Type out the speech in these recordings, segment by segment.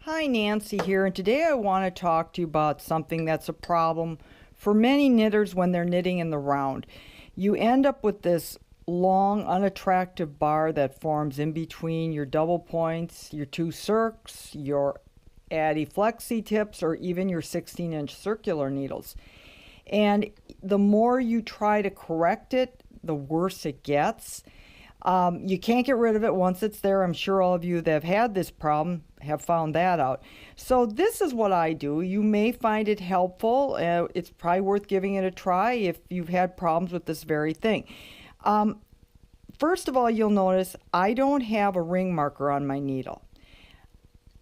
Hi, Nancy here, and today I want to talk to you about something that's a problem for many knitters when they're knitting in the round. You end up with this long, unattractive bar that forms in between your double points, your two circs, your addy flexi tips, or even your 16-inch circular needles. And the more you try to correct it, the worse it gets. You can't get rid of it once it's there. I'm sure all of you that have had this problem have found that out. So this is what I do. You may find it helpful. It's probably worth giving it a try if you've had problems with this very thing. First of all, you'll notice I don't have a ring marker on my needle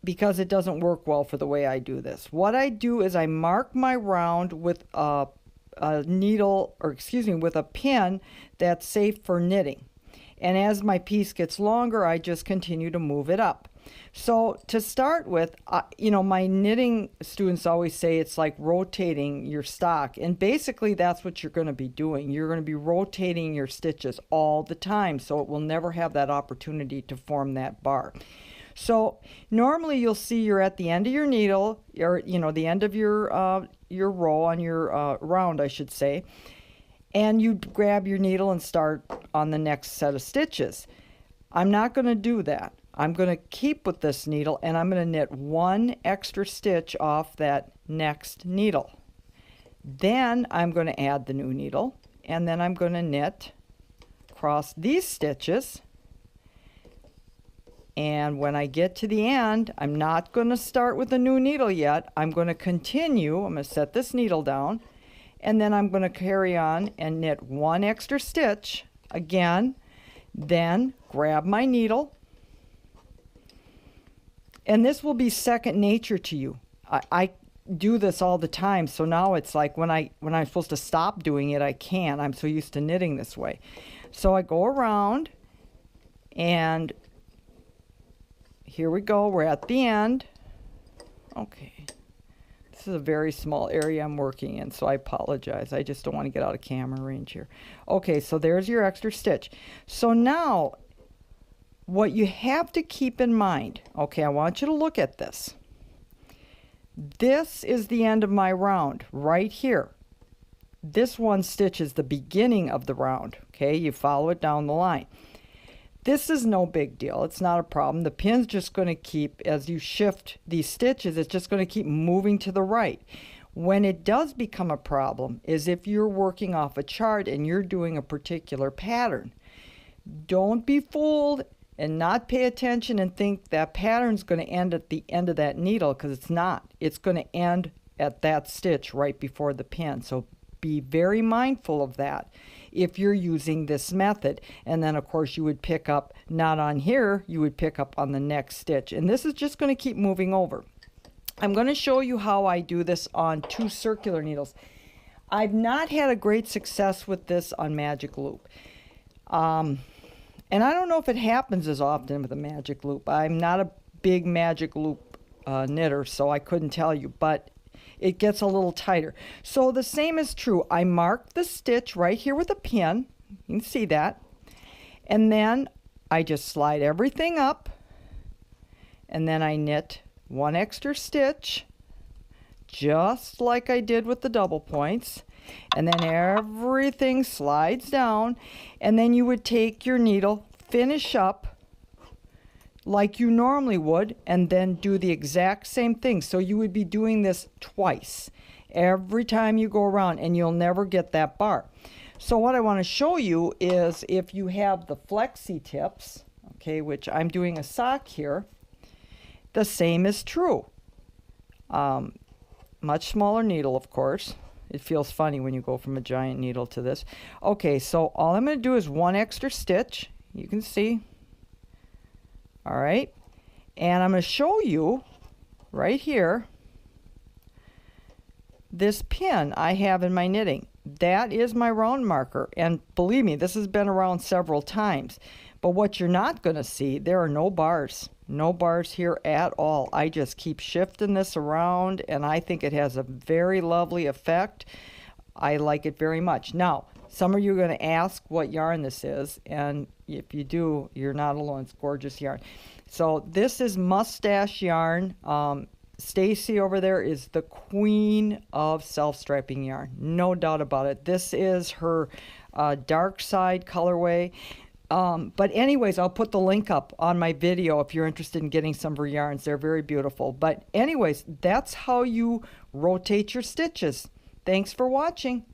because it doesn't work well for the way I do this. What I do is I mark my round with a needle, or excuse me, with a pin that's safe for knitting. And as my piece gets longer, I just continue to move it up. So to start with, my knitting students always say it's like rotating your stock. And basically that's what you're going to be doing. You're going to be rotating your stitches all the time. So it will never have that opportunity to form that bar. So normally you'll see you're at the end of your needle, or the end of your row on your round, I should say. And you grab your needle and start on the next set of stitches. I'm not going to do that. I'm going to keep with this needle and I'm going to knit one extra stitch off that next needle. Then I'm going to add the new needle and then I'm going to knit across these stitches. And when I get to the end, I'm not going to start with a new needle yet. I'm going to continue. I'm going to set this needle down. And then I'm going to carry on and knit one extra stitch again, then grab my needle. And this will be second nature to you. I do this all the time, so now it's like when I'm supposed to stop doing it, I can. I'm so used to knitting this way. So I go around, and here we go. We're at the end. Okay. This is a very small area I'm working in, so I apologize. I just don't want to get out of camera range here. Okay, so there's your extra stitch. So now, what you have to keep in mind, okay, I want you to look at this. This is the end of my round, right here. This one stitch is the beginning of the round, okay? You follow it down the line. This is no big deal. It's not a problem. The pin's just going to keep, as you shift these stitches, it's just going to keep moving to the right. When it does become a problem is if you're working off a chart and you're doing a particular pattern. Don't be fooled and not pay attention and think that pattern's going to end at the end of that needle, because it's not. It's going to end at that stitch right before the pin. So be very mindful of that if you're using this method. And then of course you would pick up, not on here, you would pick up on the next stitch. And this is just going to keep moving over. I'm going to show you how I do this on two circular needles. I've not had a great success with this on magic loop. And I don't know if it happens as often with a magic loop. I'm not a big magic loop knitter, so I couldn't tell you, but it gets a little tighter. So the same is true. I mark the stitch right here with a pin. You can see that. And then I just slide everything up. And then I knit one extra stitch, just like I did with the double points. And then everything slides down. And then you would take your needle, finish up like you normally would, and then do the exact same thing. So you would be doing this twice every time you go around, and you'll never get that bar. So what I want to show you is if you have the flexi tips, okay, which I'm doing a sock here, the same is true. Much smaller needle, of course. It feels funny when you go from a giant needle to this. Okay, so all I'm going to do is one extra stitch. You can see. All right, and I'm going to show you right here this pin I have in my knitting. That is my round marker, and believe me, this has been around several times. But what you're not going to see, there are no bars. No bars here at all. I just keep shifting this around, and I think it has a very lovely effect. I like it very much. Now, some of you are going to ask what yarn this is, and if you do, you're not alone. It's gorgeous yarn. So this is mustache yarn. Stacy over there is the queen of self-striping yarn, no doubt about it. This is her dark side colorway. But anyways, I'll put the link up on my video if you're interested in getting some of her yarns. They're very beautiful. But anyways, that's how you rotate your stitches. Thanks for watching.